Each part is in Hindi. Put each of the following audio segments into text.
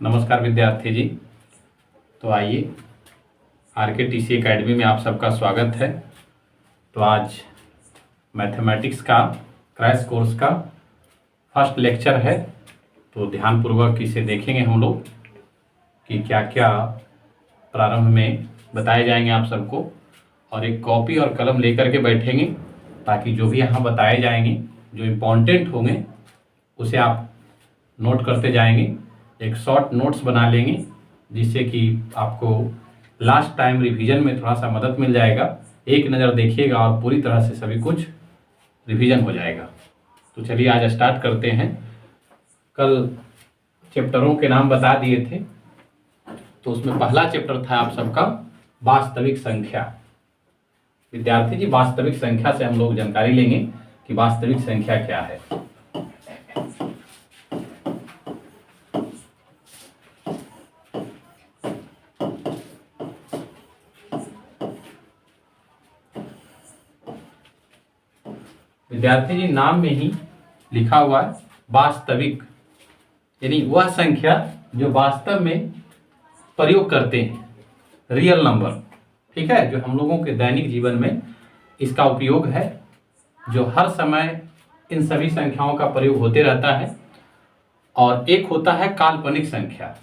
नमस्कार विद्यार्थी जी। तो आइए RKTC एकेडमी में आप सबका स्वागत है। तो आज मैथमेटिक्स का क्रैश कोर्स का फर्स्ट लेक्चर है। तो ध्यानपूर्वक इसे देखेंगे हम लोग कि क्या क्या प्रारंभ में बताए जाएंगे आप सबको, और एक कॉपी और कलम लेकर के बैठेंगे ताकि जो भी यहाँ बताए जाएंगे जो इम्पोर्टेंट होंगे उसे आप नोट करते जाएंगे। एक शॉर्ट नोट्स बना लेंगे जिससे कि आपको लास्ट टाइम रिवीजन में थोड़ा सा मदद मिल जाएगा। एक नज़र देखिएगा और पूरी तरह से सभी कुछ रिवीजन हो जाएगा। तो चलिए आज स्टार्ट करते हैं। कल चैप्टरों के नाम बता दिए थे, तो उसमें पहला चैप्टर था आप सबका वास्तविक संख्या। विद्यार्थी जी, वास्तविक संख्या से हम लोग जानकारी लेंगे कि वास्तविक संख्या क्या है। विद्यार्थी जी, नाम में ही लिखा हुआ है वास्तविक, यानी वह संख्या जो वास्तव में प्रयोग करते हैं, रियल नंबर। ठीक है, जो हम लोगों के दैनिक जीवन में इसका उपयोग है, जो हर समय इन सभी संख्याओं का प्रयोग होते रहता है। और एक होता है काल्पनिक संख्या।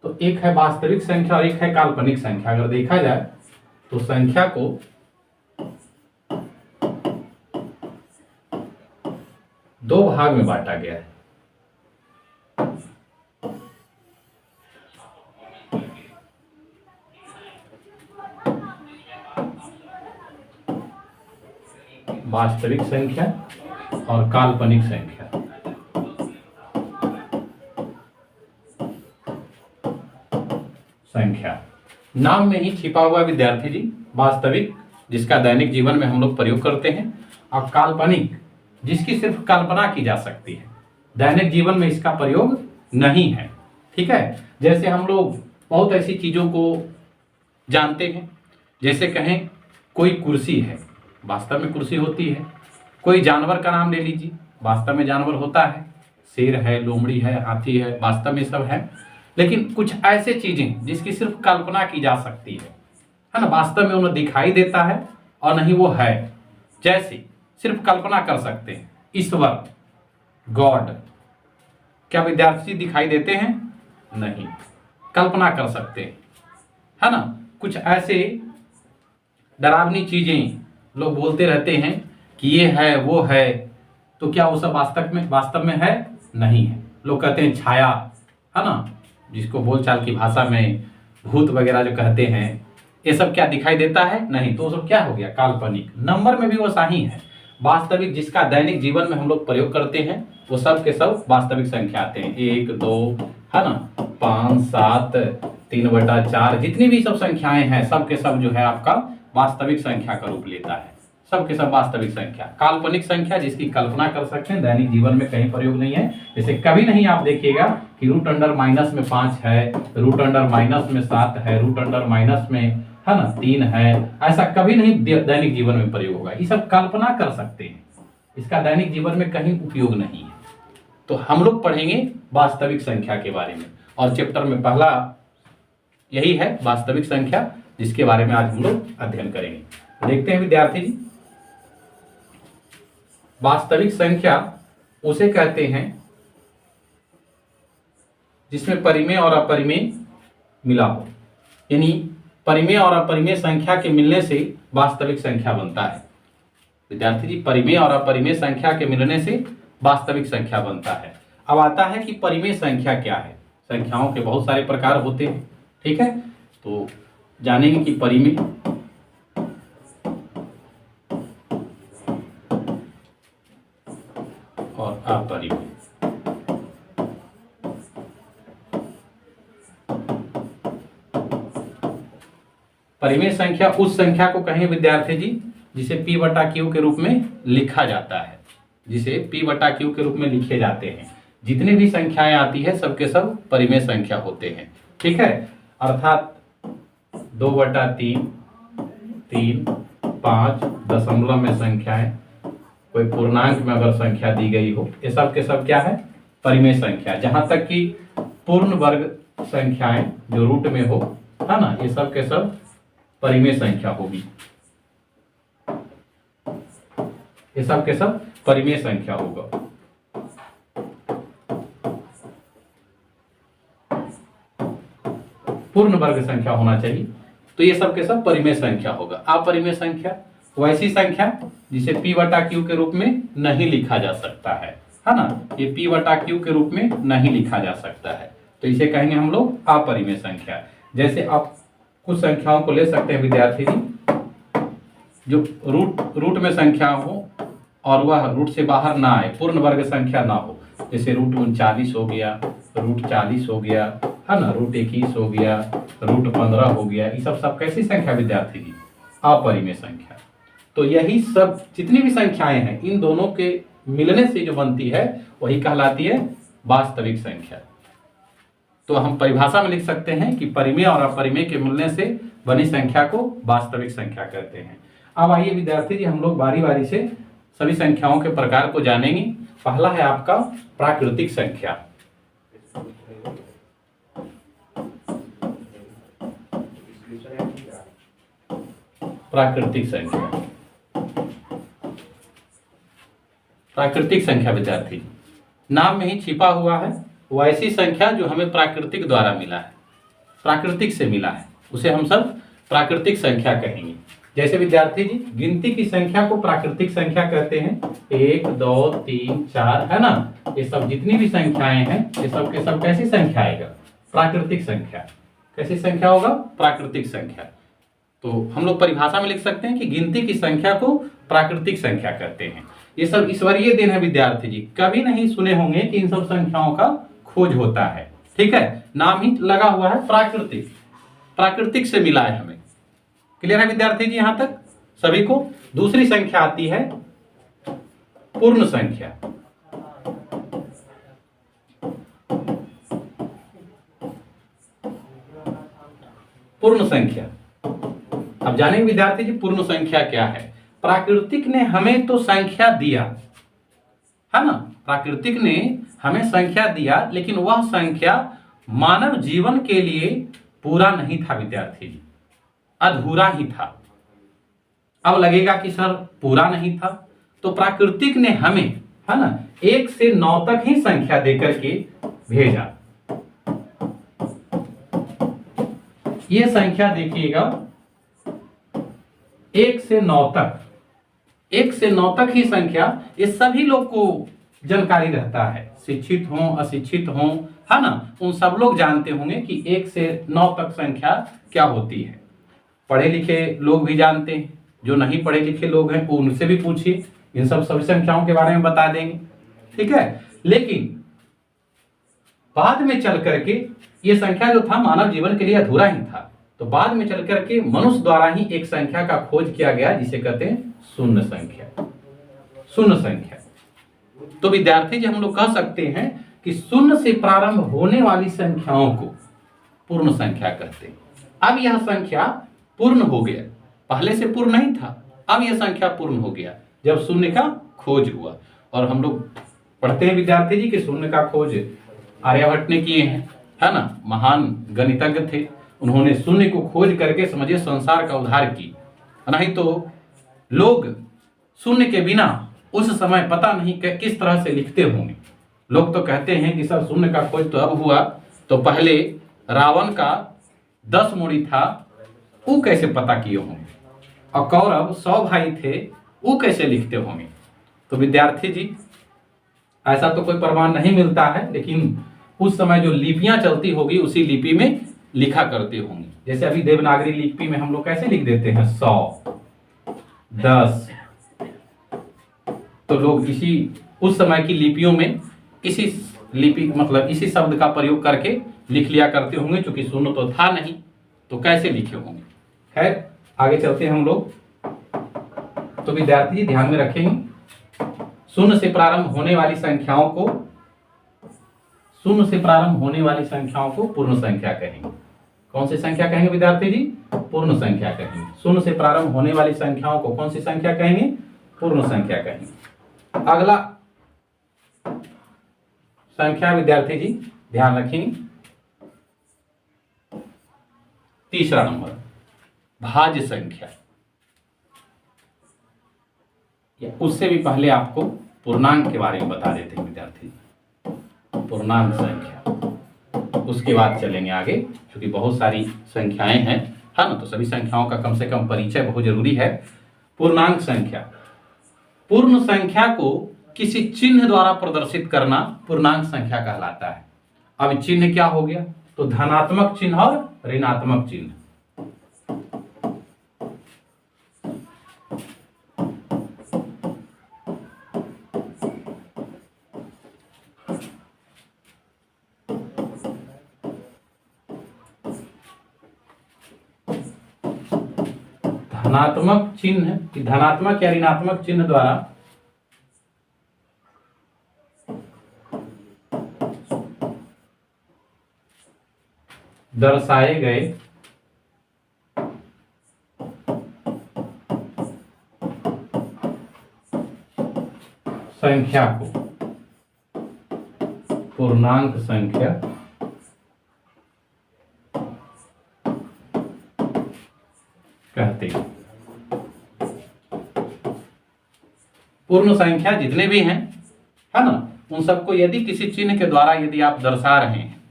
तो एक है वास्तविक संख्या और एक है काल्पनिक संख्या। अगर देखा जाए तो संख्या को दो भाग में बांटा गया है। वास्तविक संख्या और काल्पनिक संख्या। संख्या नाम में ही छिपा हुआ विद्यार्थी जी। वास्तविक जिसका दैनिक जीवन में हम लोग प्रयोग करते हैं, और काल्पनिक जिसकी सिर्फ कल्पना की जा सकती है, दैनिक जीवन में इसका प्रयोग नहीं है। ठीक है, जैसे हम लोग बहुत ऐसी चीज़ों को जानते हैं, जैसे कहें कोई कुर्सी है, वास्तव में कुर्सी होती है। कोई जानवर का नाम ले लीजिए, वास्तव में जानवर होता है, शेर है, लोमड़ी है, हाथी है, वास्तव में सब है। लेकिन कुछ ऐसे चीज़ें जिसकी सिर्फ कल्पना की जा सकती है ना, वास्तव में उन्हें दिखाई देता है और नहीं वो है। जैसे सिर्फ कल्पना कर सकते हैं, ईश्वर, गॉड। क्या विद्यार्थी दिखाई देते हैं? नहीं, कल्पना कर सकते हैं, है ना। कुछ ऐसे डरावनी चीजें लोग बोलते रहते हैं कि ये है वो है, तो क्या वो सब वास्तव में है? नहीं है। लोग कहते हैं छाया, है ना, जिसको बोलचाल की भाषा में भूत वगैरह जो कहते हैं, ये सब क्या दिखाई देता है? नहीं। तो वो सब क्या हो गया? काल्पनिक। नंबर में भी वो सही है। वास्तविक जिसका दैनिक जीवन में हम लोग प्रयोग करते हैं, वो सब के सब वास्तविक संख्या आते हैं। 1, 2, है ना, 5, 7, 3/4, जितनी भी सब संख्याएं हैं, सब के सब जो है आपका वास्तविक संख्या का रूप लेता है। सब के सब वास्तविक संख्या। काल्पनिक संख्या जिसकी कल्पना कर सकते हैं, दैनिक जीवन में कहीं प्रयोग नहीं है। जैसे कभी नहीं आप देखिएगा कि √- में 5 है, √- में 7 है, √- में, है ना, 3 है। ऐसा कभी नहीं दैनिक जीवन में प्रयोग होगा। ये सब कल्पना कर सकते हैं, इसका दैनिक जीवन में कहीं उपयोग नहीं है। तो हम लोग पढ़ेंगे वास्तविक संख्या के बारे में, और चैप्टर में पहला यही है वास्तविक संख्या, जिसके बारे में आज हम लोग अध्ययन करेंगे। देखते हैं विद्यार्थी जी, वास्तविक संख्या उसे कहते हैं जिसमें परिमेय और अपरिमेय मिला हो, यानी परिमेय और अपरिमेय संख्या के मिलने से वास्तविक संख्या बनता है। विद्यार्थी जी, परिमेय और अपरिमेय संख्या के मिलने से वास्तविक संख्या बनता है। अब आता है कि परिमेय संख्या क्या है। संख्याओं के बहुत सारे प्रकार होते हैं, ठीक है। तो जानेंगे कि परिमेय और अपरिमेय। परिमेय संख्या उस संख्या को कहें विद्यार्थी जी जिसे P/Q के रूप में लिखा जाता है, जिसे P/Q के रूप में लिखे जाते हैं। जितनी भी संख्याएं आती है सबके सब परिमेय संख्या होते हैं, ठीक है। अर्थात 2/3, 3, 5, दशमलव में संख्याएं, कोई पूर्णांक में अगर संख्या दी गई हो, ये सब के सब क्या है? परिमेय संख्या। जहां तक कि पूर्ण वर्ग संख्याएं जो रूट में हो, है ना, ये सब के सब परिमेय संख्या होगी। ये सब के सब परिमेय संख्या होगा। पूर्ण वर्ग संख्या होना चाहिए, तो ये सब के सब परिमेय संख्या होगा। अपरिमेय संख्या वैसी संख्या जिसे p बटा क्यू के रूप में नहीं लिखा जा सकता है ना, ये p बटा क्यू के रूप में नहीं लिखा जा सकता है, तो इसे कहेंगे हम लोग अपरिमेय संख्या। जैसे आप कुछ संख्याओं को ले सकते हैं विद्यार्थी जी, जो रूट में संख्या हो और वह रूट से बाहर ना आए, पूर्ण वर्ग संख्या ना हो, जैसे रूट 39 हो गया, रूट 40 हो गया, है ना, रूट 21 हो गया, रूट 15 हो गया, ये सब कैसी संख्या विद्यार्थी जी? अपरिमेय संख्या। तो यही सब जितनी भी संख्याएं हैं, इन दोनों के मिलने से जो बनती है वही कहलाती है वास्तविक संख्या। तो हम परिभाषा में लिख सकते हैं कि परिमेय और अपरिमेय के मिलने से बनी संख्या को वास्तविक संख्या कहते हैं। अब आइए विद्यार्थी जी, हम लोग बारी बारी से सभी संख्याओं के प्रकार को जानेंगे। पहला है आपका प्राकृतिक संख्या। प्राकृतिक संख्या, प्राकृतिक संख्या विद्यार्थी नाम में ही छिपा हुआ है, वैसी संख्या जो हमें प्राकृतिक द्वारा मिला है, प्राकृतिक से मिला है, उसे हम सब प्राकृतिक संख्या कहेंगे। जैसे विद्यार्थी जी, गिनती की संख्या को प्राकृतिक संख्या कहते हैं। 1 2 3 4, है ना, ये सब जितनी भी संख्याएं हैं, ये सब के सब कैसी संख्या आएगा? प्राकृतिक संख्या। कैसी संख्या होगा? प्राकृतिक संख्या। तो हम लोग परिभाषा में लिख सकते हैं कि गिनती की संख्या को प्राकृतिक संख्या कहते हैं। ये सब ईश्वरीय देन है विद्यार्थी जी, कभी नहीं सुने होंगे कि इन सब संख्याओं का खोज होता है, ठीक है, नाम ही लगा हुआ है प्राकृतिक, प्राकृतिक से मिला है हमें। क्लियर है विद्यार्थी जी यहां तक सभी को? दूसरी संख्या आती है पूर्ण संख्या। पूर्ण संख्या, अब जानेंगे विद्यार्थी जी पूर्ण संख्या क्या है। प्राकृतिक ने हमें तो संख्या दिया, है ना, प्राकृतिक ने हमें संख्या दिया, लेकिन वह संख्या मानव जीवन के लिए पूरा नहीं था विद्यार्थी जी, अधूरा ही था। अब लगेगा कि सर पूरा नहीं था, तो प्राकृतिक ने हमें, है ना, 1 से 9 तक ही संख्या देकर के भेजा। ये संख्या देखिएगा 1 से 9 तक, 1 से 9 तक ही संख्या, ये सभी लोग को जानकारी रहता है, शिक्षित हों अशिक्षित हों, है ना, उन सब लोग जानते होंगे कि 1 से 9 तक संख्या क्या होती है। पढ़े लिखे लोग भी जानते हैं, जो नहीं पढ़े लिखे लोग हैं उनसे भी पूछिए, इन सब सभी संख्याओं के बारे में बता देंगे, ठीक है। लेकिन बाद में चल करके ये संख्या जो था मानव जीवन के लिए अधूरा ही था, तो बाद में चल करके मनुष्य द्वारा ही एक संख्या का खोज किया गया जिसे कहते हैं शून्य संख्या। शून्य संख्या, तो विद्यार्थी जी हम लोग कह सकते हैं कि शून्य से प्रारंभ होने वाली संख्याओं को पूर्ण संख्या कहते हैं। अब यह संख्या पूर्ण हो गया, पहले से पूर्ण नहीं था, अब यह संख्या पूर्ण हो गया जब शून्य का खोज हुआ। और हम लोग पढ़ते हैं विद्यार्थी जी कि शून्य का खोज आर्यभट्ट ने किए हैं, है ना, महान गणितज्ञ थे, उन्होंने शून्य को खोज करके समझिए संसार का उद्धार की। नहीं तो लोग शून्य के बिना उस समय पता नहीं किस तरह से लिखते होंगे। लोग तो कहते हैं कि सर शून्य का खोज तो अब हुआ, तो पहले रावण का 10 मूड़ी था, वो कैसे पता किए होंगे, और कौरव 100 भाई थे, वो कैसे लिखते होंगे। तो विद्यार्थी जी ऐसा तो कोई प्रमाण नहीं मिलता है, लेकिन उस समय जो लिपियां चलती होगी उसी लिपि में लिखा करते होंगे। जैसे अभी देवनागरी लिपि में हम लोग कैसे लिख देते हैं 100, 10, तो लोग इसी उस समय की लिपियों में इसी लिपि मतलब इसी शब्द का प्रयोग करके लिख लिया करते होंगे, क्योंकि शून्य तो था नहीं, तो कैसे लिखे होंगे। खैर आगे चलते हैं हम लोग। तो विद्यार्थी जी ध्यान में रखेंगे, शून्य से प्रारंभ होने वाली संख्याओं को, शून्य से प्रारंभ होने वाली संख्याओं को पूर्ण संख्या कहेंगे। कौन सी संख्या कहेंगे विद्यार्थी जी? पूर्ण संख्या कहेंगे। शून्य से प्रारंभ होने वाली संख्याओं को कौन सी संख्या कहेंगे? पूर्ण संख्या कहेंगे। अगला संख्या विद्यार्थी जी ध्यान रखेंगे, तीसरा नंबर भाज्य संख्या, या उससे भी पहले आपको पूर्णांक के बारे में बता देते हैं विद्यार्थी। पूर्णांक संख्या, उसके बाद चलेंगे आगे, क्योंकि बहुत सारी संख्याएं हैं, है ना, तो सभी संख्याओं का कम से कम परिचय बहुत जरूरी है। पूर्णांक संख्या, पूर्ण संख्या को किसी चिन्ह द्वारा प्रदर्शित करना पूर्णांक संख्या कहलाता है। अब चिन्ह क्या हो गया, तो धनात्मक चिन्ह और ऋणात्मक चिन्ह। धनात्मक चिन्ह, धनात्मक या ऋणात्मक चिन्ह द्वारा दर्शाए गए संख्या को पूर्णांक संख्या कहते हैं। पूर्ण संख्या जितने भी हैं, है ना, उन सबको यदि किसी चिन्ह के द्वारा यदि आप दर्शा रहे हैं,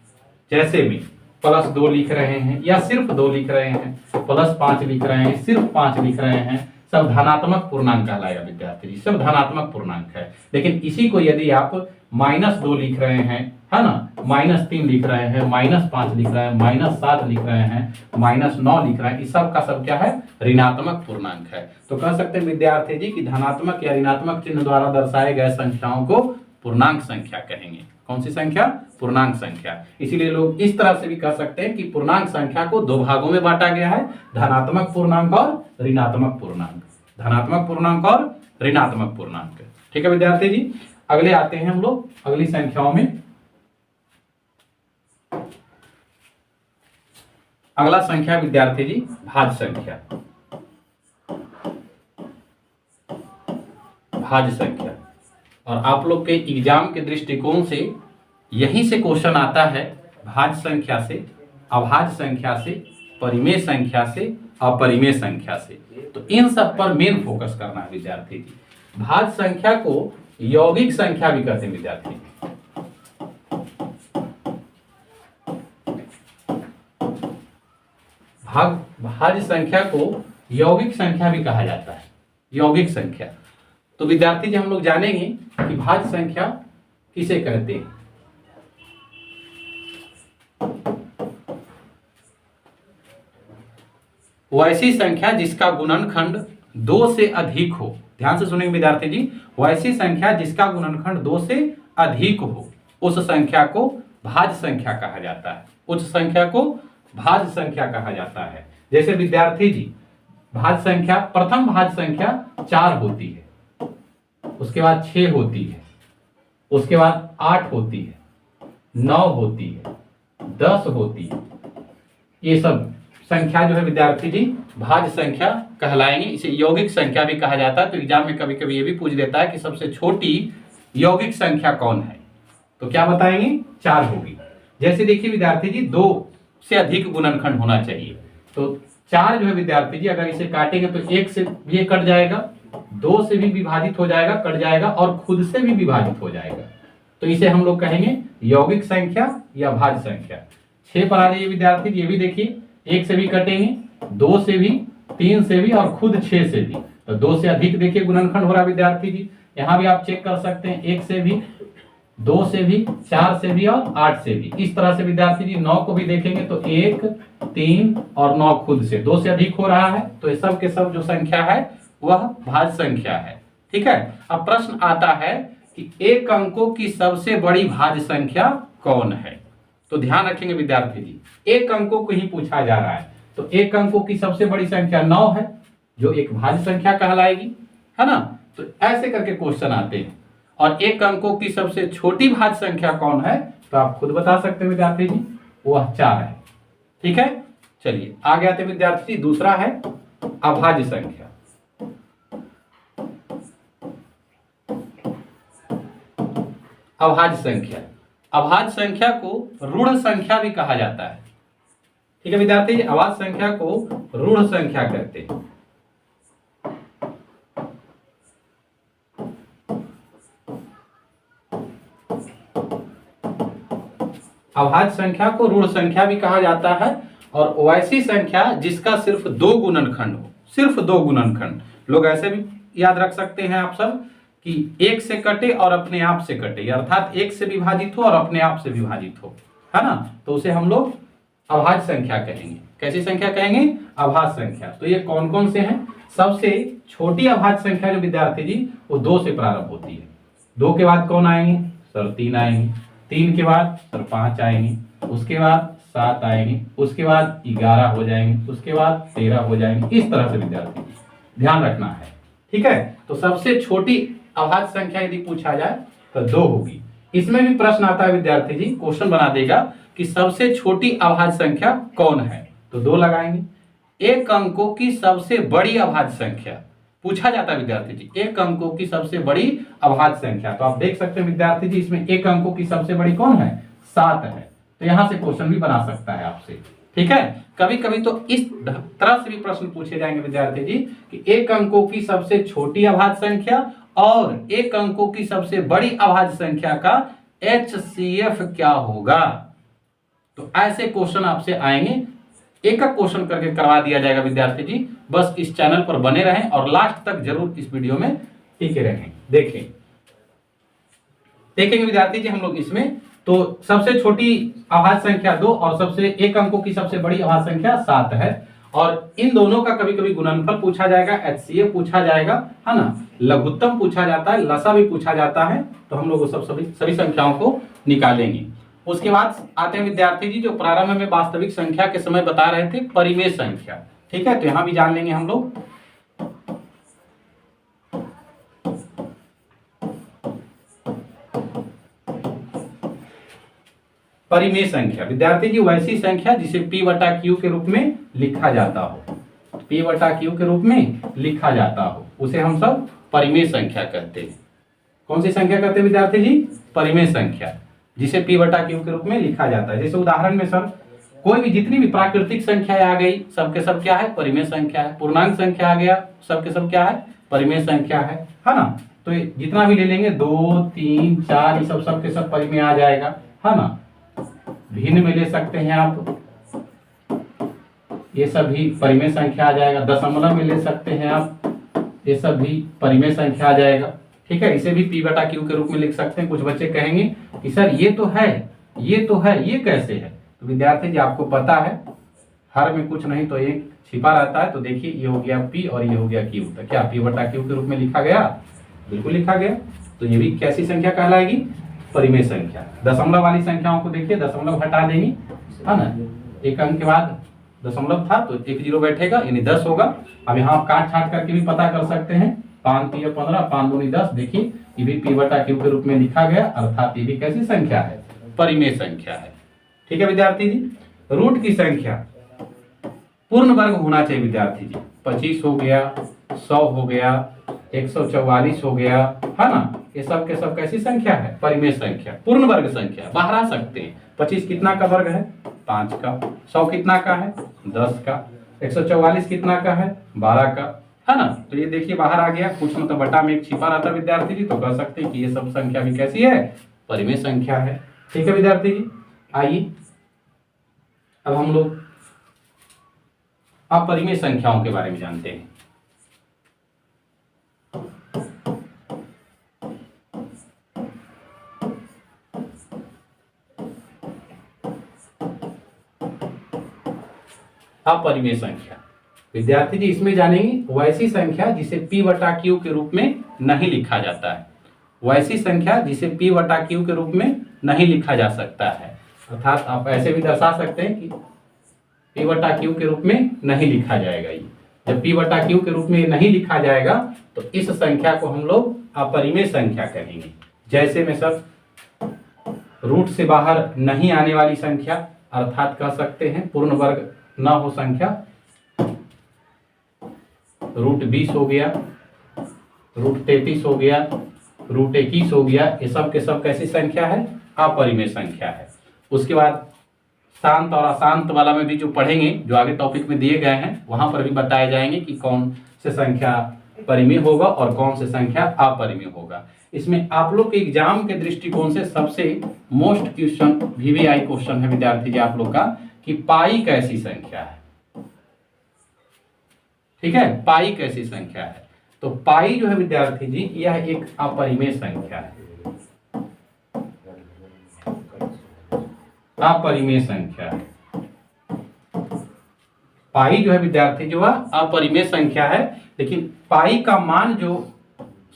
जैसे भी +2 लिख रहे हैं या सिर्फ 2 लिख रहे हैं, +5 लिख रहे हैं, सिर्फ 5 लिख रहे हैं, सब धनात्मक पूर्णांक कहलाएगा विद्यार्थी जी, सब धनात्मक पूर्णांक है। लेकिन इसी को यदि आप -2 लिख रहे हैं, है ना, -3 लिख रहे हैं, -5 लिख रहे हैं, -7 लिख रहे हैं, -9 लिख रहे हैं, इस सब का सब क्या है, ऋणात्मक पूर्णांक है। तो कह सकते हैं विद्यार्थी जी कि धनात्मक या ऋणात्मक चिन्ह द्वारा दर्शाए गए संख्याओं को पूर्णांक संख्या कहेंगे। कौन सी संख्या, पूर्णांक संख्या। इसीलिए लोग इस तरह से भी कह सकते हैं कि पूर्णांक संख्या को 2 भागों में बांटा गया है, धनात्मक पूर्णांक और ऋणात्मक पूर्णांक। धनात्मक पूर्णांक और ऋणात्मक पूर्णांक। ठीक है विद्यार्थी जी, अगले आते हैं हम लोग अगली संख्याओं में। अगला संख्या विद्यार्थी जी भाज्य संख्या। भाज्य संख्या, और आप लोग के एग्जाम के दृष्टिकोण से यहीं से क्वेश्चन आता है, भाज्य संख्या से, अभाज्य संख्या से, परिमेय संख्या से, अपरिमेय संख्या से। तो इन सब पर मेन फोकस करना है विद्यार्थी जी। भाज्य संख्या को यौगिक संख्या भी कहते हैं विद्यार्थी। भाज्य संख्या को यौगिक संख्या भी कहा जाता है, यौगिक संख्या। तो विद्यार्थी जी हम लोग जानेंगे कि भाज्य संख्या किसे कहते हैं। वैसी संख्या जिसका गुणनखंड 2 से अधिक हो, ध्यान से सुनेंगे विद्यार्थी जी, वैसी संख्या जिसका गुणनखंड 2 से अधिक हो, उस संख्या को भाज्य संख्या कहा जाता है। उस संख्या को भाज्य संख्या कहा जाता है। जैसे विद्यार्थी जी भाज्य संख्या, प्रथम भाज्य संख्या 4 होती है, उसके बाद 6 होती है, उसके बाद 8 होती है, 9 होती है, 10 होती है। ये सब संख्या जो है विद्यार्थी जी भाज्य संख्या कहलाएंगे। इसे यौगिक संख्या भी कहा जाता है। तो एग्जाम में कभी कभी ये भी पूछ देता है कि सबसे छोटी यौगिक संख्या कौन है, तो क्या बताएंगे, 4 होगी। जैसे देखिए विद्यार्थी जी 2 से अधिक गुणनखंड होना चाहिए, तो 4 जो है विद्यार्थी जी अगर इसे काटेंगे तो 1 से ये कट जाएगा, 2 से भी विभाजित हो जाएगा, कट जाएगा, और खुद से भी विभाजित हो जाएगा। तो इसे हम लोग कहेंगे यौगिक संख्या या भाज्य संख्या। 6 पर आ जाइए विद्यार्थी जी, ये भी देखिए 1 से भी कटेंगे, 2 से भी, 3 से भी, और खुद 6 से भी। तो 2 से अधिक देखिए गुणनखंड हो रहा है विद्यार्थी जी। यहाँ भी आप चेक कर सकते हैं, 1 से भी, 2 से भी, 4 से भी और 8 से भी। इस तरह से विद्यार्थी जी 9 को भी देखेंगे तो 1, 3 और 9 खुद से 2 से अधिक हो रहा है। तो ये सब के सब जो संख्या है वह भाज्य संख्या है। ठीक है। अब प्रश्न आता है कि एक अंकों की सबसे बड़ी भाज्य संख्या कौन है। तो ध्यान रखेंगे विद्यार्थी जी, एक अंकों को ही पूछा जा रहा है। तो एक अंकों की सबसे बड़ी संख्या 9 है, जो एक भाज्य संख्या कहलाएगी, है ना। तो ऐसे करके क्वेश्चन आते हैं। और एक अंकों की सबसे छोटी भाज्य संख्या कौन है, तो आप खुद बता सकते हैं विद्यार्थी जी, वह 4 है। ठीक है। चलिए आगे आते हैं विद्यार्थी जी, दूसरा है अभाज्य संख्या। अभाज्य संख्या, अभाज्य संख्या को ऋण संख्या भी कहा जाता है। ठीक है विद्यार्थी जी, अभाज्य संख्या को ऋण संख्या कहते हैं। अभाज्य संख्या को ऋण संख्या भी कहा जाता है, और वैसी संख्या जिसका सिर्फ 2 गुणनखंड हो, सिर्फ 2 गुणनखंड। लोग ऐसे भी याद रख सकते हैं आप सब कि 1 से कटे और अपने आप से कटे, अर्थात 1 से विभाजित हो और अपने आप से विभाजित हो, है ना, तो उसे हम लोग अभाज्य संख्या कहेंगे। कैसी संख्या कहेंगे? अभाज्य संख्या। तो ये कौन कौन से हैं? सबसे छोटी अभाज्य संख्या जो विद्यार्थी जी वो 2 से प्रारंभ होती है। 2 के बाद कौन आएंगे सर? 3 आएंगे। 3 के बाद सर 5 आएंगे, उसके बाद 7 आएंगे, उसके बाद 11 हो जाएंगे, उसके बाद 13 हो जाएंगे। इस तरह से विद्यार्थी ध्यान रखना है, ठीक है। तो सबसे छोटी अभाज्य संख्या यदि पूछा जाए तो 2 होगी। इसमें भी प्रश्न आता है विद्यार्थी जी, क्वेश्चन बना देगा कि सबसे छोटी अभाज्य संख्या कौन है, तो 2 लगाएंगे। 1 अंकों की सबसे बड़ी अभाज्य संख्या पूछा जाता है विद्यार्थी जी, 1 अंकों की सबसे बड़ी अभाज्य संख्या। तो आप देख सकते हैं विद्यार्थी जी, इसमें 1 अंकों की सबसे बड़ी कौन है? 7 है। तो यहां से क्वेश्चन भी बना सकता है आपसे, ठीक है। कभी कभी तो इस तरह से भी प्रश्न पूछे जाएंगे विद्यार्थी जी कि 1 अंकों की सबसे छोटी अभाज्य संख्या और 1 अंकों की सबसे बड़ी अभाज्य संख्या का HCF क्या होगा। तो ऐसे क्वेश्चन आपसे आएंगे, एक एक क्वेश्चन करके करवा दिया जाएगा विद्यार्थी जी। बस इस चैनल पर बने रहें और लास्ट तक जरूर इस वीडियो में टिके रहें। देखेंगे विद्यार्थी जी हम लोग इसमें। तो सबसे छोटी अभाज्य संख्या 2 और सबसे 1 अंकों की सबसे बड़ी अभाज्य संख्या 7 है, और इन दोनों का कभी कभी गुणनफल पूछा जाएगा, HCF पूछा जाएगा, है ना, लघुत्तम पूछा जाता है, लसा भी पूछा जाता है। तो हम लोग सभी संख्याओं को निकालेंगे। उसके बाद आते हैं विद्यार्थी जी जो प्रारंभ में वास्तविक संख्या के समय बता रहे थे, परिमेय संख्या, ठीक है। तो यहां भी जान लेंगे हम लोग। परिमेय संख्या विद्यार्थी जी वैसी संख्या जिसे P/Q के रूप में लिखा जाता हो, P/Q के रूप में लिखा जाता हो, उसे हम सब परिमेय संख्या कहते हैं। कौन सी संख्या कहते हैं विद्यार्थी जी? परिमेय संख्या, जिसे P/Q के रूप में लिखा जाता है। जैसे उदाहरण में सर कोई भी जितनी भी प्राकृतिक संख्याएं आ गई सबके सब क्या है? परिमेय संख्या है। पूर्णांक संख्या आ गया सबके सब क्या है? परिमेय संख्या है ना। तो जितना भी ले लेंगे 2, 3, 4 ये सब सबके सब परिमेय आ जाएगा, है ना। भिन्न में ले सकते हैं आप, ये सब भी परिमेय संख्या आ जाएगा। दशमलव में ले सकते हैं आप, ये सब भी परिमेय संख्या आ जाएगा, ठीक है। इसे भी P/Q के रूप में लिख सकते हैं। कुछ बच्चे कहेंगे कि सर ये तो है, ये कैसे है? तो विद्यार्थी जी आपको पता है हर में कुछ नहीं तो एक छिपा रहता है। तो देखिए ये हो गया P और ये हो गया Q, तो क्या P/Q के रूप में लिखा गया? बिल्कुल लिखा गया। तो ये भी कैसी संख्या कहलाएगी? परिमेय संख्या। दशमलव वाली संख्याओं को देखिए, दशमलव हटा देंगे, है ना। 1 अंक के बाद दशमलव था तो 1 0 बैठेगा, यानी 10 होगा। अब यहाँ आप काट छाट करके भी पता कर सकते हैं। 5 3 15, 5 2 10। देखिए ये भी P/Q के रूप में लिखा गया, अर्थात ये भी कैसी संख्या है? परिमेय संख्या है, ठीक है विद्यार्थी जी। रूट की संख्या पूर्ण वर्ग होना चाहिए विद्यार्थी जी। 25 हो गया, 100 हो गया, 144 हो गया, है ना। ये सब के सब कैसी संख्या है? परिमेय संख्या, पूर्ण वर्ग संख्या। बाहर आ सकते हैं। 25 कितना का वर्ग है? 5 का। 100 कितना का है? 10 का। 144 कितना का है? 12 का, है ना। तो ये देखिए बाहर आ गया। कुछ मतलब बटा में एक छिपा रहता विद्यार्थी जी, तो कह सकते हैं कि ये सब संख्या भी कैसी है? परिमेय संख्या है, ठीक है विद्यार्थी जी। आइए अब हम लोग अपरिमेय संख्याओं के बारे में जानते हैं। अपरिमेय संख्या विद्यार्थी जी इसमें जानेंगे वैसी संख्या जिसे P/Q के रूप में नहीं लिखा जाता है। वैसी संख्या जिसे P/Q के रूप में नहीं लिखा जा सकता है, अर्थात आप ऐसे भी दर्शा सकते हैं कि P/Q के रूप में नहीं लिखा जाएगा। ये जब P/Q के रूप में नहीं लिखा जाएगा तो इस संख्या को हम लोग अपरिमेय संख्या कहेंगे। जैसे में सर रूट से बाहर नहीं आने वाली संख्या, अर्थात कह सकते हैं पूर्ण वर्ग न हो संख्या। रूट 20 हो गया, रूट 33 हो गया, रूट 21 हो गया, ये सब के सब कैसी संख्या है? अपरिमेय संख्या है। उसके बाद शांत और अशांत वाला में भी जो पढ़ेंगे, जो आगे टॉपिक में दिए गए हैं वहां पर भी बताए जाएंगे कि कौन से संख्या परिमेय होगा और कौन से संख्या अपरिमेय होगा। इसमें आप लोग के एग्जाम के दृष्टिकोण से सबसे मोस्ट क्वेश्चन वीवीआई क्वेश्चन है विद्यार्थी जी आप लोग का कि पाई कैसी संख्या है। ठीक है, पाई कैसी संख्या है। तो पाई जो है विद्यार्थी जी यह एक अपरिमेय संख्या है, अपरिमेय संख्या है। पाई जो है विद्यार्थी जो है अपरिमेय संख्या है, लेकिन पाई का मान जो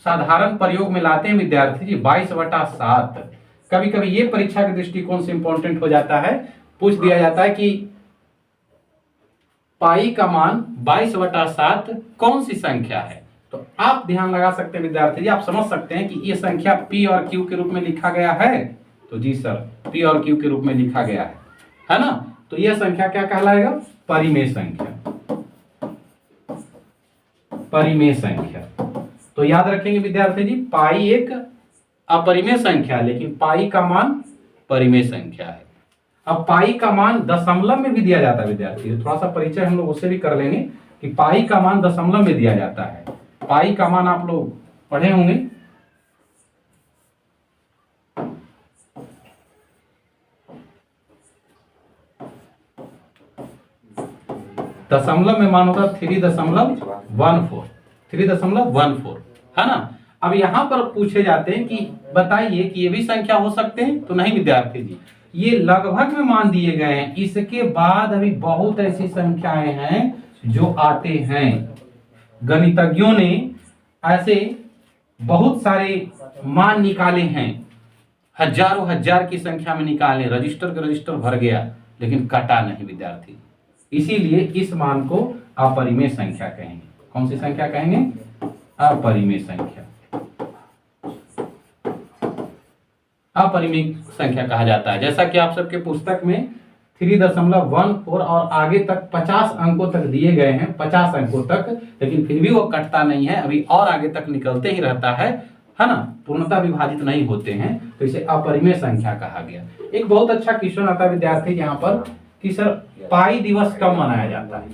साधारण प्रयोग में लाते हैं विद्यार्थी जी 22/7। कभी कभी ये परीक्षा के दृष्टिकोण से इंपॉर्टेंट हो जाता है, पूछ दिया जाता है कि पाई का मान 22/7 कौन सी संख्या है। तो आप ध्यान लगा सकते हैं विद्यार्थी जी, आप समझ सकते हैं कि ये संख्या पी और क्यू के रूप में लिखा गया है। तो जी सर, पी और क्यू के रूप में लिखा गया है ना। तो यह संख्या क्या कहलाएगा? परिमेय संख्या, परिमेय संख्या। तो याद रखेंगे विद्यार्थी जी, पाई एक अपरिमेय संख्या है, लेकिन पाई का मान परिमेय संख्या है। अब पाई का मान दशमलव में भी दिया जाता है विद्यार्थी, थोड़ा सा परिचय हम लोग उससे भी कर लेंगे कि पाई का मान दशमलव में दिया जाता है। पाई का मान आप लोग पढ़े होंगे, दशमलव में मान होता 3.14, 3.14 है ना। अब यहां पर पूछे जाते हैं कि बताइए कि ये भी संख्या हो सकते हैं। तो नहीं विद्यार्थी जी, ये लगभग में मान दिए गए हैं। इसके बाद अभी बहुत ऐसी संख्याएं हैं जो आते हैं। गणितज्ञों ने ऐसे बहुत सारे मान निकाले हैं, हजारों हजार की संख्या में निकाले, रजिस्टर के रजिस्टर भर गया, लेकिन कटा नहीं विद्यार्थी। इसीलिए इस मान को अपरिमेय संख्या कहेंगे। कौन सी संख्या कहेंगे? अपरिमेय संख्या, अपरिमेय संख्या कहा जाता है। जैसा कि आप सबके पुस्तक में 3.14 और आगे तक 50 अंकों तक दिए गए हैं, 50 अंकों तक, लेकिन फिर भी वो कटता नहीं है, अभी और आगे तक निकलते ही रहता है ना, पूर्णतः विभाजित नहीं होते हैं। तो इसे अपरिमेय संख्या कहा गया। एक बहुत अच्छा क्वेश्चन आता है विद्यार्थी यहाँ पर कि सर पाई दिवस कब मनाया जाता है?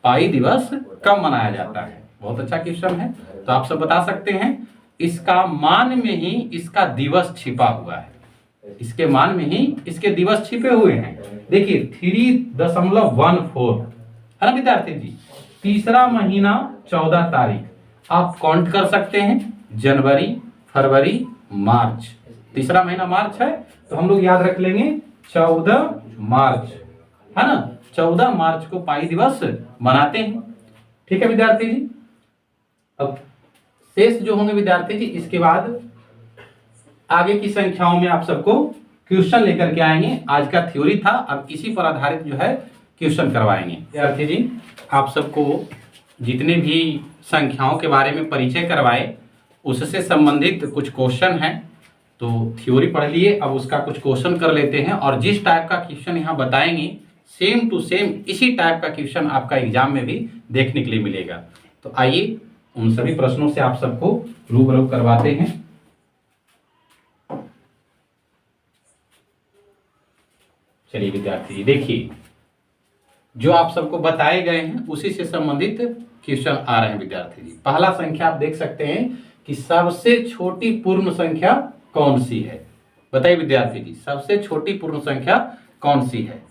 पाई दिवस कब मनाया जाता है? बहुत अच्छा क्वेश्चन है। तो आप सब बता सकते हैं, इसका मान में ही इसका दिवस छिपा हुआ है, इसके मान में ही इसके दिवस छिपे हुए हैं। देखिए 3.14 है ना विद्यार्थी जी। तीसरा महीना 14 तारीख, आप काउंट कर सकते हैं, जनवरी, फरवरी, मार्च। तीसरा महीना मार्च है, तो हम लोग याद रख लेंगे 14 मार्च है ना। 14 मार्च को पाई दिवस मनाते हैं। ठीक है विद्यार्थी जी। अब शेष जो होंगे विद्यार्थी जी, इसके बाद आगे की संख्याओं में आप सबको क्वेश्चन लेकर के आएंगे। आज का थ्योरी था, अब इसी पर आधारित जो है क्वेश्चन करवाएंगे। विद्यार्थी जी, आप सबको जितने भी संख्याओं के बारे में परिचय करवाए उससे संबंधित कुछ क्वेश्चन हैं। तो थ्योरी पढ़ लिए, अब उसका कुछ क्वेश्चन कर लेते हैं, और जिस टाइप का क्वेश्चन यहाँ बताएंगे सेम टू सेम इसी टाइप का क्वेश्चन आपका एग्जाम में भी देखने के लिए मिलेगा। तो आइए उन सभी प्रश्नों से आप सबको रूबरू करवाते हैं। चलिए विद्यार्थी जी, देखिए जो आप सबको बताए गए हैं उसी से संबंधित क्वेश्चन आ रहे हैं विद्यार्थी जी। पहला संख्या आप देख सकते हैं कि सबसे छोटी पूर्ण संख्या कौन सी है? बताइए विद्यार्थी जी, सबसे छोटी पूर्ण संख्या कौन सी है?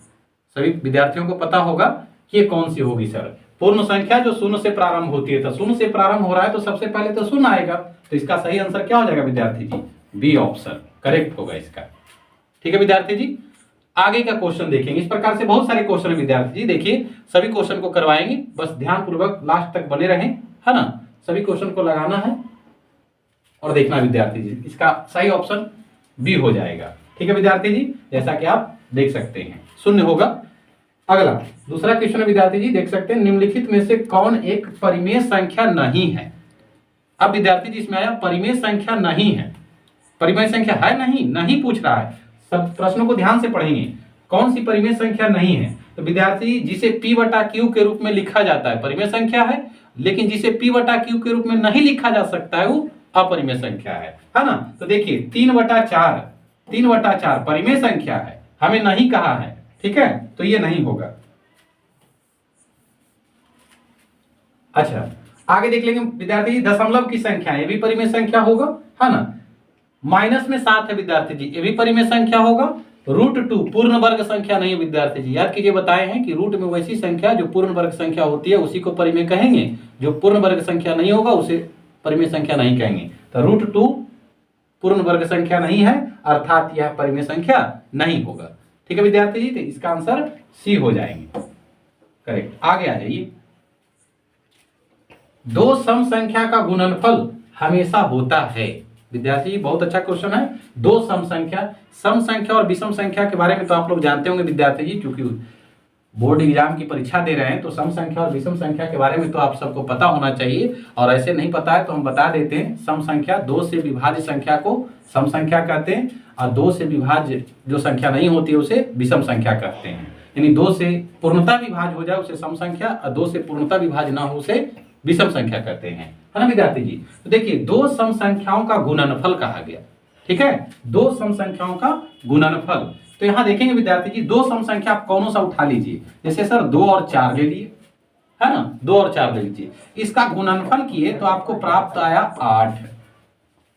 सभी विद्यार्थियों को पता होगा कि ये कौन सी होगी सर। पूर्ण संख्या जो शून्य से प्रारंभ होती है, तो शून्य से प्रारंभ हो रहा है तो सबसे पहले तो शून्य आएगा। तो इसका सही आंसर क्या हो जाएगा विद्यार्थी जी? बी ऑप्शन करेक्ट होगा इसका। ठीक है विद्यार्थी जी, आगे का क्वेश्चन देखेंगे। इस प्रकार से बहुत सारे क्वेश्चन है विद्यार्थी जी, देखिए सभी क्वेश्चन को करवाएंगे, बस ध्यान पूर्वक लास्ट तक बने रहें, है ना। सभी क्वेश्चन को लगाना है और देखना विद्यार्थी जी, इसका सही ऑप्शन बी हो जाएगा। ठीक है विद्यार्थी जी, जैसा कि आप देख सकते हैं शून्य होगा। अगला दूसरा क्वेश्चन विद्यार्थी जी देख सकते हैं, निम्नलिखित में से कौन एक परिमेय संख्या नहीं है? अब विद्यार्थी जी इसमें आया परिमेय संख्या नहीं है। परिमेय संख्या है नहीं, नहीं पूछ रहा है। सब प्रश्नों को ध्यान से पढ़ेंगे, कौन सी परिमेय संख्या नहीं है। तो विद्यार्थी जिसे P/Q के रूप में लिखा जाता है परिमेय संख्या है, लेकिन जिसे P/Q के रूप में नहीं लिखा जा सकता है वो अपरिमेय संख्या है ना। तो देखिए 3/4 परिमेय संख्या है हमें नहीं कहा है, ठीक है, तो ये नहीं होगा। अच्छा, आगे देख लेंगे विद्यार्थी जी, दशमलव की संख्या, ये भी परिमेय संख्या होगा, है ना। माइनस में 7 है विद्यार्थी जी, ये भी परिमेय संख्या होगा। √2 पूर्ण वर्ग संख्या नहीं है विद्यार्थी जी, याद कीजिए, बताए हैं कि रूट में वैसी संख्या जो पूर्ण वर्ग संख्या होती है उसी को परिमेय कहेंगे, जो पूर्ण वर्ग संख्या नहीं होगा उसे परिमेय संख्या नहीं कहेंगे। तो √2 पूर्ण वर्ग संख्या नहीं है, अर्थात यह परिमेय संख्या नहीं होगा। ठीक है विद्यार्थी जी, तो इसका आंसर सी हो जाएंगे, करेक्ट। आगे आ जाइए, दो सम संख्या का गुणनफल हमेशा होता है। विद्यार्थी जी बहुत अच्छा क्वेश्चन है। दो सम संख्या और विषम संख्या के बारे में तो आप लोग जानते होंगे विद्यार्थी जी, क्योंकि बोर्ड एग्जाम की परीक्षा दे रहे हैं, तो सम संख्या और विषम संख्या के बारे में तो आप सबको पता होना चाहिए। और ऐसे नहीं पता है तो हम बता देते हैं, सम संख्या, दो से विभाज्य संख्या को सम संख्या कहते हैं, और दो से विभाज्य जो संख्या नहीं होती है उसे विषम संख्या कहते हैं। यानी दो से पूर्णता विभाज्य हो जाए उसे सम संख्या, और दो से पूर्णता विभाज्य ना हो उसे विषम संख्या कहते हैं, है ना विद्यार्थी जी। तो देखिए, दो सम संख्याओं का गुणनफल कहा गया, ठीक है, दो सम संख्याओं का गुणनफल। तो यहां देखेंगे विद्यार्थी जी, दो सम संख्या आप कौन सा उठा लीजिए, जैसे सर 2 और 4 ले लिए, है ना, 2 और 4 ले लीजिए, इसका गुणनफल किए तो आपको प्राप्त आया 8।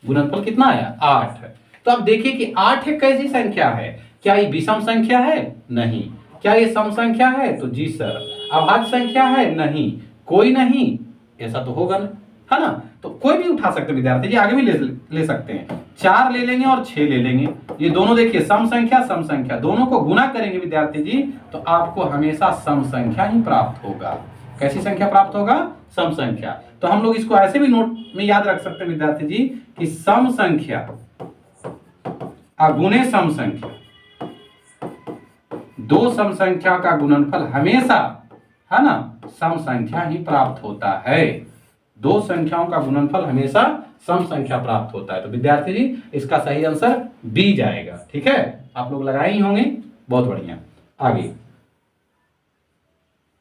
गुणनफल कितना आया? 8। तो अब देखिए कि 8 एक कैसी संख्या है, क्या ये विषम संख्या है? नहीं। क्या ये सम संख्या है? तो जी सर। अभाज्य संख्या है? नहीं। कोई नहीं, ऐसा तो होगा ना, है ना। तो कोई भी उठा सकते हैं विद्यार्थी जी, आगे भी ले सकते हैं। 4 ले लेंगे और 6 ले लेंगे, ये दोनों देखिए सम संख्या, दोनों को गुना करेंगे विद्यार्थी जी, तो आपको हमेशा सम संख्या ही प्राप्त होगा। कैसी संख्या प्राप्त होगा? सम संख्या। तो हम लोग इसको ऐसे भी नोट में याद रख सकते हैं विद्यार्थी जी कि सम संख्या अगुणे सम संख्या, दो सम संख्या का गुणनफल हमेशा, है ना, सम संख्या ही प्राप्त होता है। दो संख्याओं का गुणनफल हमेशा सम संख्या प्राप्त होता है। तो विद्यार्थी जी इसका सही आंसर बी जाएगा, ठीक है, आप लोग लगाए ही होंगे, बहुत बढ़िया। आगे,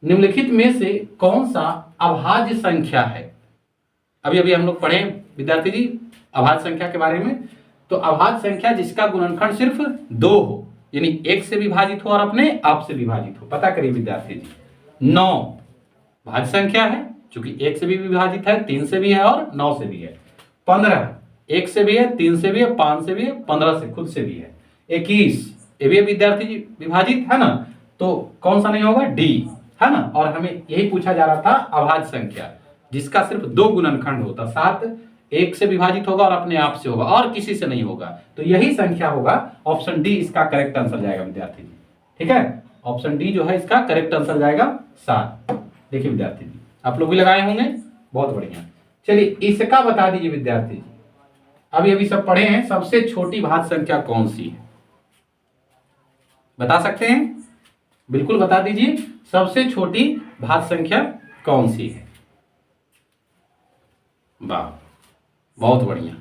निम्नलिखित में से कौन सा अभाज्य संख्या है? अभी अभी हम लोग पढ़े विद्यार्थी जी अभाज्य संख्या के बारे में। तो अभाज्य संख्या जिसका गुणनखंड सिर्फ 2 हो, यानी 1 से विभाजित हो और अपने आप से विभाजित हो। पता करिए विद्यार्थी जी, 9 भाज्य संख्या है, क्योंकि 1 से भी विभाजित है, 3 से भी है और 9 से भी है। 15 1 से भी है, 3 से भी है, 5 से भी है, 15 से खुद से भी है। 21 ये भी विद्यार्थी जी विभाजित है ना, तो कौन सा नहीं होगा? डी, है ना। और हमें यही पूछा जा रहा था अभाज्य संख्या जिसका सिर्फ 2 गुणनखंड होता, 7 1 से विभाजित होगा और अपने आप से होगा और किसी से नहीं होगा, तो यही संख्या होगा। ऑप्शन डी इसका करेक्ट आंसर जाएगा विद्यार्थी जी, ठीक है, ऑप्शन डी जो है इसका करेक्ट आंसर जाएगा 7। देखिए विद्यार्थी जी आप लोग भी लगाए होंगे, बहुत बढ़िया। चलिए इसका बता दीजिए विद्यार्थी जी, अभी अभी सब पढ़े हैं, सबसे छोटी भाज्य संख्या कौन सी है? बता सकते हैं? बिल्कुल बता दीजिए, सबसे छोटी भाज्य संख्या कौन सी है? वाह, बहुत बढ़िया,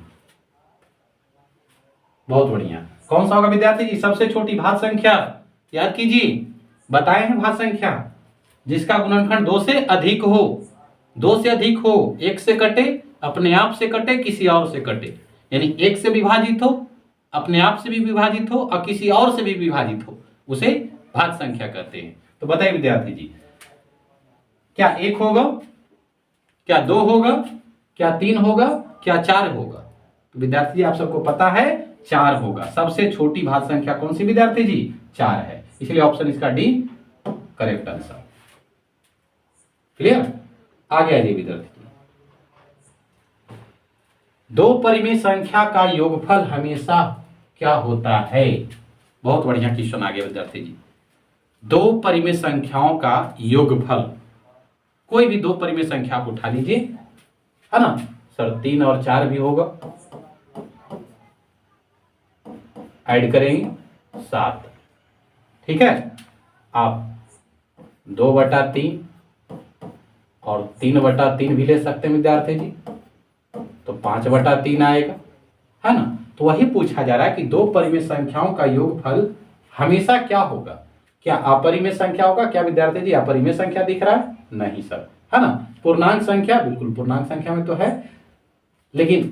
बहुत बढ़िया। कौन सा होगा विद्यार्थी जी सबसे छोटी भाज्य संख्या? याद कीजिए, बताए हैं भाज्य संख्या जिसका गुणनखंड 2 से अधिक हो, 2 से अधिक हो, 1 से कटे, अपने आप से कटे, किसी और से कटे, यानी 1 से विभाजित हो, अपने आप से भी विभाजित हो और किसी और से भी विभाजित हो, उसे भाज्य संख्या कहते हैं। तो बताइए विद्यार्थी जी, क्या 1 होगा, क्या 2 होगा, क्या 3 होगा, क्या 4 होगा? तो विद्यार्थी जी आप सबको पता है 4 होगा। सबसे छोटी भाज्य संख्या कौन सी विद्यार्थी जी? 4 है, इसलिए ऑप्शन इसका डी करेक्ट आंसर। क्लियर? आगे आ जाइए विद्यार्थी, दो परिमेय संख्या का योगफल हमेशा क्या होता है? बहुत बढ़िया क्वेश्चन आ गया विद्यार्थी जी। दो परिमेय संख्याओं का योगफल, कोई भी दो परिमेय संख्या आप उठा लीजिए, है ना सर, 3 और 4 भी होगा, ऐड करेंगे 7, ठीक है। आप 2/3 और 3/3 भी ले सकते हैं विद्यार्थी जी, तो 5/3 आएगा, है ना। तो वही पूछा जा रहा है कि दो परिमेय संख्याओं का योगफल हमेशा क्या होगा? क्या अपरिमेय संख्या होगा? क्या विद्यार्थी जी अपरिमेय संख्या दिख रहा है? नहीं सर, है ना। पूर्णांक संख्या, बिल्कुल पूर्णांक संख्या में तो है, लेकिन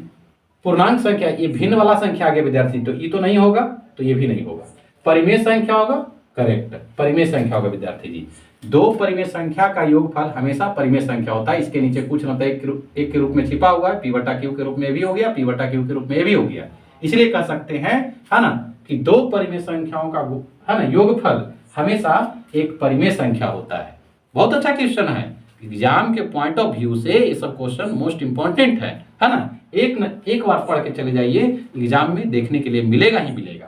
पूर्णांक संख्या ये भिन्न वाला संख्या आ गया विद्यार्थी, तो ये तो नहीं होगा, तो ये भी नहीं होगा। परिमेय संख्या होगा, करेक्ट, परिमेय संख्या होगा विद्यार्थी जी। दो परिमेय संख्या का योगफल हमेशा परिमेय संख्या होता है। इसके नीचे कुछ मतलब एक के रूप में छिपा हुआ है, p/q के रूप में भी हो गया, p/q के रूप में भी हो गया। इसलिए कह सकते हैं, है ना, कि दो परिमेय संख्याओं का, है ना, योगफल हमेशा एक परिमेय संख्या होता है। बहुत अच्छा क्वेश्चन है, एग्जाम के पॉइंट ऑफ व्यू से ये सब क्वेश्चन मोस्ट इंपॉर्टेंट है ना। एक बार पढ़ के चले जाइए, एग्जाम में देखने के लिए मिलेगा ही मिलेगा।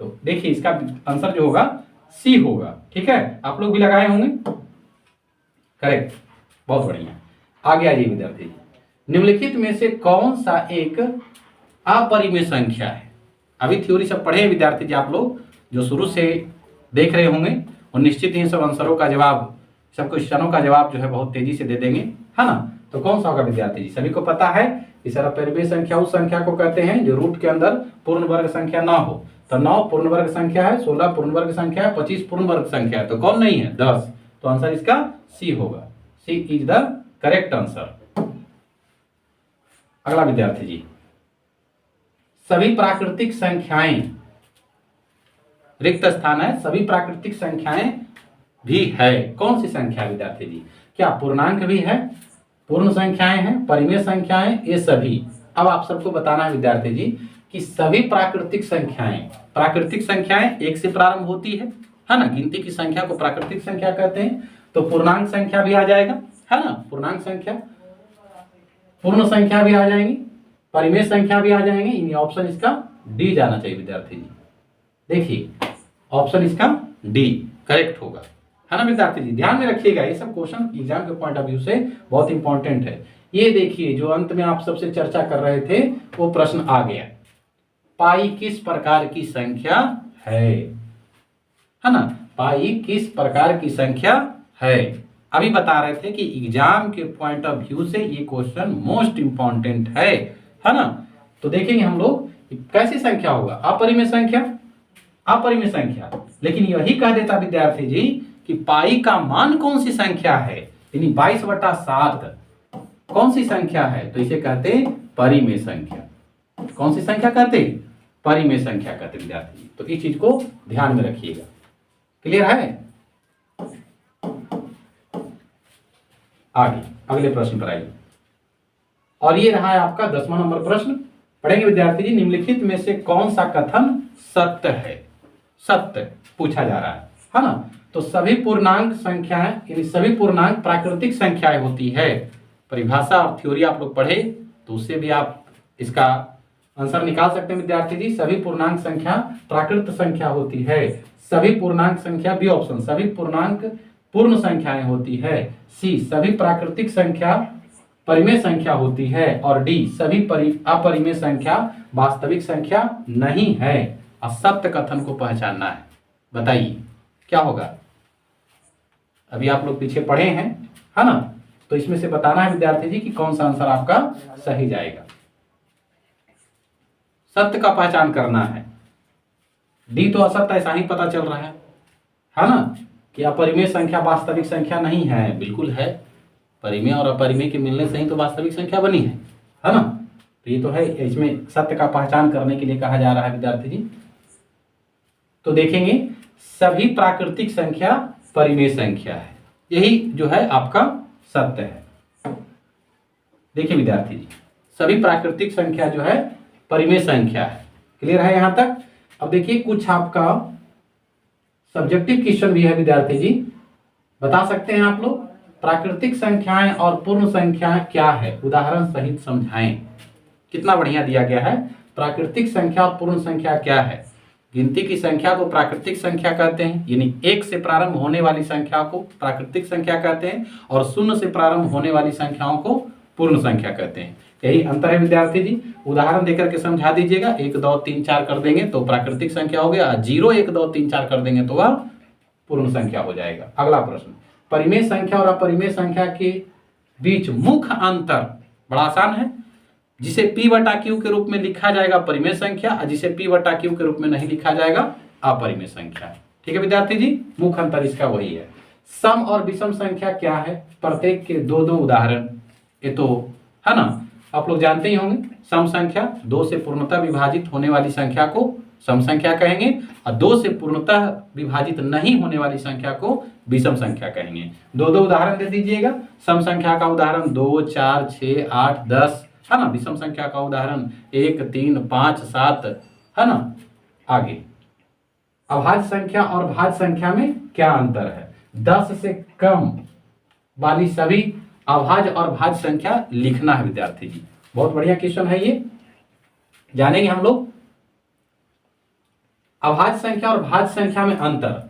तो देखिए इसका आंसर जो होगा सी होगा। ठीक है, आप लोग भी लगाए होंगे, करेक्ट, बहुत बढ़िया। आगे आइए विद्यार्थी, निम्नलिखित में से कौन सा एक अपरिमेय संख्या है? अभी थ्योरी सब पढ़े हैं विद्यार्थी जी आप लोग, जो शुरू से देख रहे होंगे, और निश्चित ही सब आंसरों का जवाब, सब क्वेश्चनों का जवाब जो है बहुत तेजी से दे देंगे, है ना। तो कौन सा होगा विद्यार्थी जी? सभी को पता है कि सर अपरिमेय संख्या उस संख्या को कहते हैं जो रूट के अंदर पूर्ण वर्ग संख्या ना हो। तो 9 पूर्ण वर्ग संख्या है, 16 पूर्ण वर्ग संख्या है, 25 पूर्ण वर्ग संख्या है, तो कौन नहीं है? 10। तो आंसर इसका सी होगा। सी इज द करेक्ट आंसर। अगला विद्यार्थी जी, सभी प्राकृतिक संख्याएं, रिक्त स्थान है, सभी प्राकृतिक संख्याएं भी है, कौन सी संख्या है विद्यार्थी जी? क्या पूर्णांक भी है, पूर्ण संख्याएं हैं, परिमेय संख्याएं, ये सभी। अब आप सबको बताना है विद्यार्थी जी कि सभी प्राकृतिक संख्याएं एक से प्रारंभ होती है ना। गिनती की संख्या को प्राकृतिक संख्या कहते हैं। तो पूर्णांक संख्या भी आ जाएगा, है ना, पूर्णांक संख्या, पूर्ण संख्या भी आ जाएंगी, परिमेय संख्या भी आ जाएंगे। इन ऑप्शन इसका डी जाना चाहिए विद्यार्थी जी। देखिए ऑप्शन इसका डी करेक्ट होगा, है ना विद्यार्थी जी। ध्यान में रखिएगा, ये सब क्वेश्चन एग्जाम के पॉइंट ऑफ व्यू से बहुत इंपॉर्टेंट है। ये देखिए जो अंत में आप सबसे चर्चा कर रहे थे वो प्रश्न आ गया, पाई किस प्रकार की संख्या है ना, पाई किस प्रकार की संख्या है। अभी बता रहे थे कि एग्जाम के पॉइंट ऑफ व्यू से ये क्वेश्चन मोस्ट इंपॉर्टेंट है ना। तो देखेंगे हम लोग कैसी संख्या होगा, अपरिमेय संख्या, अपरिमेय संख्या। लेकिन यही कह देता विद्यार्थी जी कि पाई का मान कौन सी संख्या है, यानी 22/7 कौन सी संख्या है, तो इसे कहते हैं परिमेय संख्या। कौन सी संख्या कहते हैं? परिमेय संख्या कहते हैं विद्यार्थी जी। तो इस चीज को ध्यान में रखिएगा। क्लियर है? आगे अगले प्रश्न पर आइए, और ये रहा है आपका 10वां नंबर प्रश्न। पढ़ेंगे विद्यार्थी जी, निम्नलिखित में से कौन सा कथन सत्य है? सत्य पूछा जा रहा है ना। तो सभी पूर्णांक संख्याएं, यानी सभी पूर्णांक प्राकृतिक संख्याएं होती है। परिभाषा और थ्योरी आप लोग पढ़े तो उससे भी आप इसका आंसर निकाल सकते हैं विद्यार्थी जी। सभी पूर्णांक संख्या प्राकृत संख्या होती है। सभी पूर्णांक संख्या, बी ऑप्शन, सभी पूर्णांक पूर्ण संख्याएं होती है। सी सभी प्राकृतिक संख्या परिमेय संख्या होती है। और डी सभी अपरिमेय संख्या वास्तविक संख्या नहीं है। असत्य कथन को पहचानना है, बताइए क्या होगा। अभी आप लोग पीछे पढ़े हैं, है ना, तो इसमें से बताना है विद्यार्थी जी कि कौन सा आंसर आपका सही जाएगा। सत्य का पहचान करना है। डी तो असत्य ऐसा ही पता चल रहा है ना, कि अपरिमेय संख्या वास्तविक संख्या नहीं है। बिल्कुल है, परिमेय और अपरिमेय के मिलने से ही तो वास्तविक संख्या बनी है ना। तो ये तो है, इसमें सत्य का पहचान करने के लिए कहा जा रहा है विद्यार्थी जी। तो देखेंगे सभी प्राकृतिक संख्या परिमेय संख्या है, यही जो है आपका सत्य है। देखिए विद्यार्थी जी, सभी प्राकृतिक संख्या जो है परिमेय संख्या है। क्लियर है यहां तक? अब देखिए कुछ आपका सब्जेक्टिव क्वेश्चन भी है विद्यार्थी जी, बता सकते हैं आप लोग। प्राकृतिक संख्याएं और पूर्ण संख्याएं क्या है, उदाहरण सहित समझाएं। कितना बढ़िया दिया गया है। प्राकृतिक संख्या और पूर्ण संख्या क्या है? गिनती की संख्या को प्राकृतिक संख्या कहते हैं, यानी 1 से प्रारंभ होने वाली संख्या को प्राकृतिक संख्या कहते हैं, और 0 से प्रारंभ होने वाली संख्याओं को पूर्ण संख्या कहते हैं। यही अंतर है विद्यार्थी जी। उदाहरण देकर के समझा दीजिएगा। 1 2 3 4 कर देंगे तो प्राकृतिक संख्या हो गया, 0 1 2 3 4 कर देंगे तो वह पूर्ण संख्या हो जाएगा। अगला प्रश्न, परिमेय संख्या और अपरिमेय संख्या के बीच मुख्य अंतर बड़ा आसान है। जिसे p/q के रूप में लिखा जाएगा परिमेय संख्या, और जिसे p/q के रूप में नहीं लिखा जाएगा अपरिमेय संख्या। ठीक है विद्यार्थी जी, मुख्य अंतर इसका वही है। सम और विषम संख्या क्या है? प्रत्येक के 2 उदाहरण, ये तो है ना, आप लोग जानते ही होंगे। सम संख्या 2 से पूर्णतः विभाजित होने वाली संख्या को सम संख्या कहेंगे, और 2 से पूर्णतः विभाजित नहीं होने वाली संख्या को विषम संख्या कहेंगे। दो दो उदाहरण दे दीजिएगा। सम संख्या का उदाहरण 2, 4, 6, 8, 10 है ना। विषम संख्या का उदाहरण 1, 3, 5, 7 है ना। आगे अभाज्य संख्या और भाज्य संख्या में क्या अंतर है? 10 से कम वाली सभी अभाज्य और भाज्य संख्या लिखना है विद्यार्थी जी। बहुत बढ़िया क्वेश्चन है ये, जानेंगे हम लोग। अभाज्य संख्या और भाज्य संख्या में अंतर।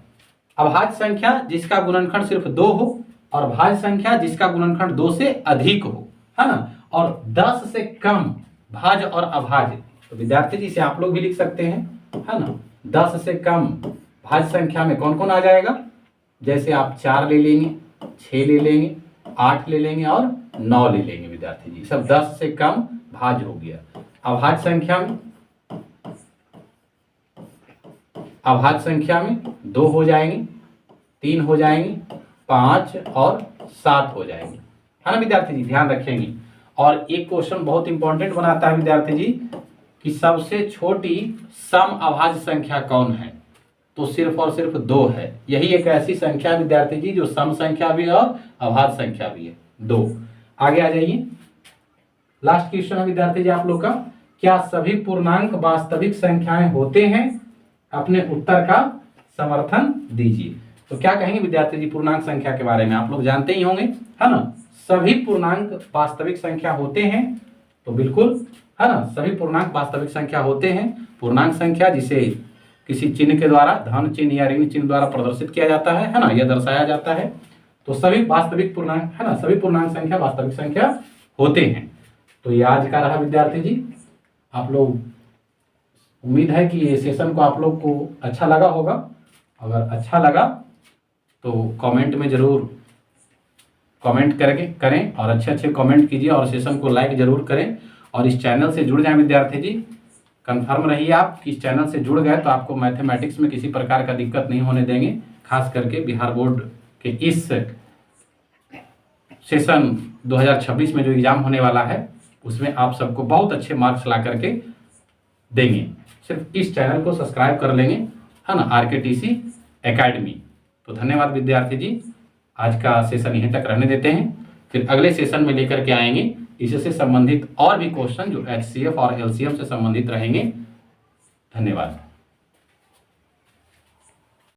अभाज्य संख्या जिसका गुणनखंड सिर्फ 2 हो, और भाज्य संख्या जिसका गुणनखंड 2 से अधिक हो, है ना। और 10 से कम भाज्य और अभाज्य, तो विद्यार्थी जी इसे आप लोग भी लिख सकते हैं, है ना। 10 से कम भाज्य संख्या में कौन कौन आ जाएगा? जैसे आप 4 ले लेंगे, 6 ले लेंगे, 8 ले लेंगे और 9 ले लेंगे विद्यार्थी जी। सब 10 से कम भाज्य हो गया। अभाज्य संख्या में 2 हो जाएंगे, 3 हो जाएंगे, 5 और 7 हो जाएंगे, है ना विद्यार्थी जी, ध्यान रखेंगे। और एक क्वेश्चन बहुत इंपॉर्टेंट बनाता है विद्यार्थी जी कि सबसे छोटी सम अभाज्य संख्या कौन है? तो सिर्फ और सिर्फ 2 है। यही एक ऐसी संख्या है विद्यार्थी जी जो सम संख्या भी है और अभाज्य संख्या भी है, 2। आगे आ जाइए। लास्ट क्वेश्चन है विद्यार्थी जी आप लोग का, क्या सभी पूर्णांक वास्तविक संख्याएं होते हैं? अपने उत्तर का समर्थन दीजिए। तो क्या कहेंगे विद्यार्थी जी पूर्णांक संख्या के बारे में? आप लोग जानते ही होंगे, है ना। सभी पूर्णांक वास्तविक संख्या होते हैं, तो बिल्कुल, है ना, सभी पूर्णांक वास्तविक संख्या होते हैं। पूर्णांक संख्या जिसे किसी चिन्ह के द्वारा, धन चिन्ह या ऋण चिन्ह द्वारा प्रदर्शित किया जाता है ना, यह दर्शाया जाता है। तो सभी वास्तविक पूर्णांक, है ना, सभी पूर्णांक संख्या वास्तविक संख्या होते हैं। तो ये आज का रहा विद्यार्थी जी। आप लोग, उम्मीद है कि ये सेशन को आप लोग को अच्छा लगा होगा। अगर अच्छा लगा तो कमेंट में जरूर कमेंट करें और अच्छे अच्छे कमेंट कीजिए, और सेशन को लाइक जरूर करें, और इस चैनल से जुड़ जाएं विद्यार्थी जी। कंफर्म रहिए आप कि इस चैनल से जुड़ गए तो आपको मैथमेटिक्स में किसी प्रकार का दिक्कत नहीं होने देंगे। खास करके बिहार बोर्ड के इस सेशन 2026 में जो एग्जाम होने वाला है उसमें आप सबको बहुत अच्छे मार्क्स ला करके देंगे। सिर्फ इस चैनल को सब्सक्राइब कर लेंगे, है ना, RKTC एकेडमी। तो धन्यवाद विद्यार्थी जी। आज का सेशन यहीं तक रहने देते हैं, फिर अगले सेशन में लेकर के आएंगे इससे संबंधित और भी क्वेश्चन जो HCF और LCM से संबंधित रहेंगे। धन्यवाद।